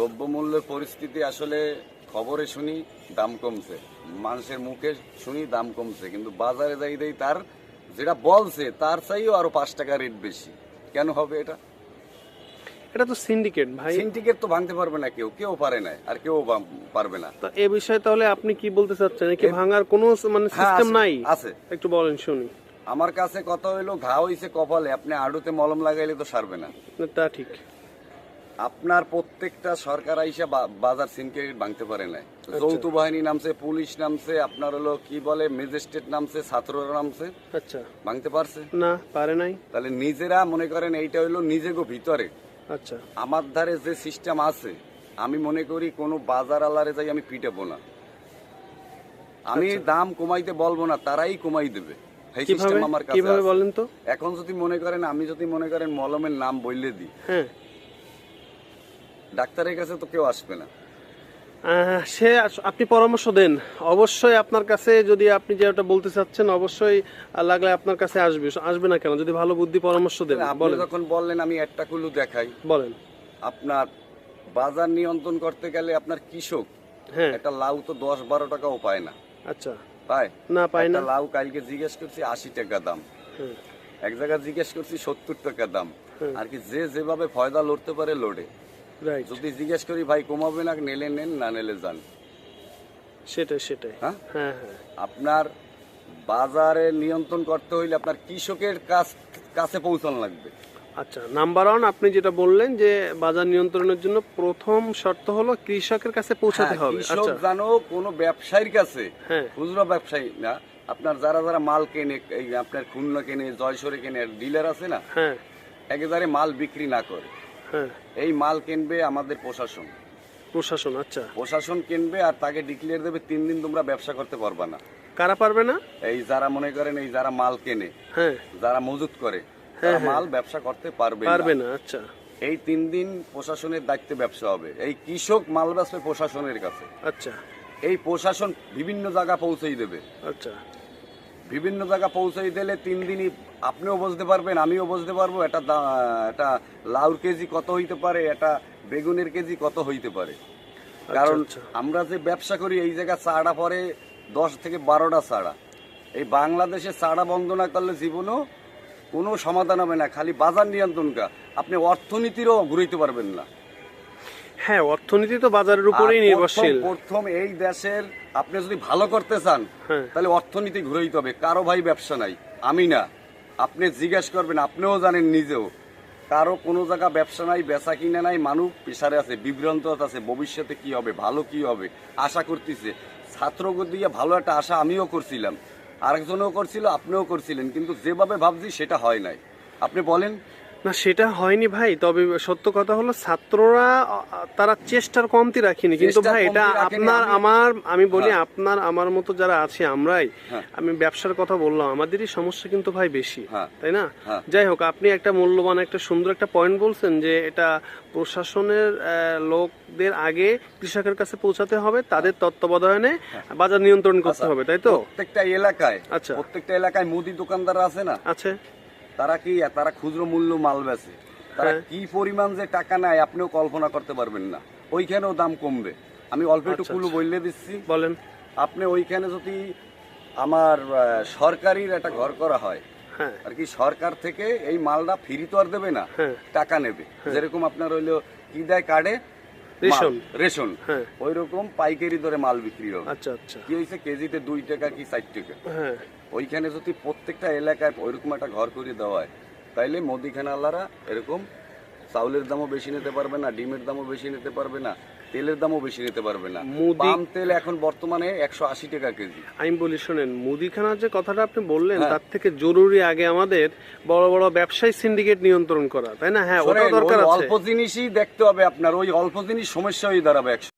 দ্রব্যমূল্যের পরিস্থিতি আসলে খবরে শুনি দাম কমছে, মানুষের মুখে শুনি দাম কমছে, কিন্তু বাজারে যাই দেই তার যেটা বলছে তার চাইও আরো 5 টাকা রেট বেশি। কেন হবে এটা? এটা তো সিন্ডিকেট ভাই। সিন্ডিকেট তো ভাঙতে পারবে না কেউ, কেউ পারে না, আর কেউ পারবে না। তো এই বিষয়ে তাহলে আপনি কি বলতে চাচ্ছেন, কি ভাঙার কোনো মানে সিস্টেম নাই? আছে, একটু বলেন শুনি। আমার কাছে কথা হইলো ঘা হইছে কপালে, আপনি আড়ুতে মলম লাগাইলে তো সারবে না। তা ঠিক। আপনার প্রত্যেকটা সরকার আইসা বাজার সিন্ডিকেট ভাঙতে পারে না। যৌথ বাহিনী নামছে, পুলিশ নামছে, আপনার হলো কি বলে ম্যাজিস্ট্রেট নামছে, ছাত্ররা নামছে, আচ্ছা ভাঙতে পারছে না, পারে নাই। তাহলে নিজেরা মনে করেন এইটা হইলো নিজেগো ভিতরে। আচ্ছা, আমার ধারে যে সিস্টেম আছে, আমি মনে করি কোনো বাজার আলারে যাই আমি পিটাবো না, আমি দাম কমাইতে বলবো না, তারাই কমাই দেবে। এই সিস্টেম আমার কাছে কিভাবে বলেন তো? এখন যদি মনে করেন আমি যদি মনে করেন মলমের নাম বললে দিই, হ্যাঁ, ডাক্তারের কাছে তো কেউ আসবে না। সে আপনি পরামর্শ দেন, অবশ্যই আপনার কাছে যদি আপনি যেটা বলতে চাচ্ছেন অবশ্যই লাগলে আপনার কাছে আসবে। আসবে না কেন? যদি ভালো বুদ্ধি পরামর্শ দেন। আপনি যখন বললেন আমি একটা কুলু দেখাই, বলেন। আপনার বাজার নিয়ন্ত্রণ করতে গেলে আপনার কৃষক হ্যাঁ, একটা লাউ তো 10-12 টাকাও পায় না। আচ্ছা, পায় না, পায় না। লাউ কালকে জিজ্ঞেস করছি 80 টাকা দাম, হ্যাঁ, এক জায়গায় জিজ্ঞেস করছি 70 টাকা দাম। হ্যাঁ। আর কি যে যেভাবে ফয়দা লড়তে পারে লোডে। রাইট, যদি জিজ্ঞেস করি ভাই কমাবে না, নেলে নেন, না নেলে যান। সেটাই সেটাই। হ্যাঁ হ্যাঁ হ্যাঁ, আপনার বাজারে নিয়ন্ত্রণ করতে হইলে আপনার কৃষকের কাছে পৌঁছানো লাগবে। আচ্ছা, নাম্বার 1 আপনি যেটা বললেন যে বাজার নিয়ন্ত্রণের জন্য প্রথম শর্ত হলো কৃষকের কাছে পৌঁছাতে হবে। কৃষক আচ্ছা, জানো কোনো ব্যবসায়ীর কাছে, হ্যাঁ, খুচরা ব্যবসায়ী না, আপনার যারা যারা মাল কেনে, এই আপনার খুলনা কেনে, জয়সরে কেনে, ডিলার আছে না, হ্যাঁ, একেবারে মাল বিক্রি না করে হ্যাঁ, এই মাল কিনবে আমাদের প্রশাসন। প্রশাসন। আচ্ছা, প্রশাসন কিনবে আর তাকে ডিক্লেয়ার দেবে 3 দিন তোমরা ব্যবসা করতে পারবা না। কারা পারবে না? এই যারা মনে করেন এই যারা মাল কেনে, হ্যাঁ, যারা মজুত করে, তারা মাল ব্যবসা করতে পারবে না। আচ্ছা, এই 3 দিন প্রশাসনের দায়িত্বে ব্যবসা হবে। এই কৃষক মাল বেচবে প্রশাসনের কাছে। আচ্ছা, এই প্রশাসন বিভিন্ন জায়গা পৌঁছেই দেবে। আচ্ছা, বিভিন্ন জায়গা পৌঁছেই দিলে 3 দিনই আপনিও বুঝতে পারবেন, আমিও বুঝতে পারবো এটা লাউর কেজি কত হইতে পারে, এটা বেগুনের কেজি কত হইতে পারে। কারণ আমরা যে ব্যবসা করি এই জায়গা চাড়া পরে 10 থেকে 12টা চাড়া। এই বাংলাদেশে চাড়া বন্ধ না করলে জীবনও কোনো সমাধান হবে না। খালি বাজার নিয়ন্ত্রণ আপনি অর্থনীতিরও ঘুরাইতে পারবেন না। হ্যাঁ, অর্থনীতি তো বাজারের উপরেই নির্ভরশীল। প্রথম এই দেশের আপনি যদি ভালো করতে চান তাহলে অর্থনীতি ঘুরাইতে হবে। কারো ভাই ব্যবসা নাই, আমি না, আপনি জিজ্ঞেস করবেন, আপনিও জানেন নিজেও, কারো কোনো জায়গা ব্যবসা নাই, বেচা কিনা নাই, মানুষ পেশারে আছে, বিভ্রান্ত আছে, ভবিষ্যতে কি হবে, ভালো কি হবে আশা করতেছে। ছাত্রকে দিয়ে ভালো একটা আশা আমিও করছিলাম, আরেকজনও করছিল, আপনিও করছিলেন, কিন্তু যেভাবে ভাবছি সেটা হয় নাই। আপনি বলেন না, সেটা হয়নি ভাই। তবে সত্য কথা হলো ছাত্ররা তারা চেষ্টার কমতি রাখিনি। কিন্তু ভাই এটা আপনার আমি বলি আপনার আমার মতো যারা আছে আমরাই, আমি ব্যবসার কথা বললাম, আমাদেরই সমস্যা কিন্তু ভাই বেশি, তাই না? যাই হোক, আপনি একটা মূল্যবান একটা সুন্দর একটা পয়েন্ট বলছেন যে এটা প্রশাসনের লোকদের আগে কৃষকের কাছে পৌঁছাতে হবে, তাদের তত্ত্বাবধানে বাজার নিয়ন্ত্রণ করতে হবে, তাই তো? প্রত্যেকটা এলাকায়, আচ্ছা, প্রত্যেকটা এলাকায় মুদি দোকানদার আছে না, আছে, তারা খুচরো মূল্য মাল বেচে, তারা কি পরিমাণ যে টাকা নেয় আপনিও কল্পনা করতে পারবেন না। ওইখানেও দাম কমবে। আমি অল্প একটু কুলু বললে দিচ্ছি, বলেন। আপনি ওইখানে যদি আমার সরকারির একটা ঘর করা হয়, আর কি সরকার থেকে এই মালটা ফ্রি তো আর দেবে না, টাকা নেবে। যেরকম আপনার হইলো কি দেয় কার্ডে রেশন, ওই রকম পাইকারি দরে মাল বিক্রি হবে। আচ্ছা আচ্ছা, কি হয়েছে কেজিতে 2 টাকা কি 4 টাকা। ওইখানে যদি প্রত্যেকটা এলাকায় ওইরকম একটা ঘর করে দেওয়া হয়, তাইলে মুদিখানাওয়ালারা এরকম চাউলের দামও বেশি নিতে পারবে না, ডিমের দামও বেশি নিতে পারবে না, তেলের দামও বেশি নিতে পারবে না। পাম তেল এখন বর্তমানে 180 টাকা কেজি। আমি বলি শোনেন, মুদিখানার যে কথাটা আপনি বললেন, তার থেকে জরুরি আগে আমাদের বড় বড় ব্যবসায়ী সিন্ডিকেট নিয়ন্ত্রণ করা, তাই না? হ্যাঁ, ওটা দরকার আছে। অল্প জিনিসই দেখতে হবে আপনার, ওই অল্প জিনিস সমস্যা হয়ে দাঁড়াবে।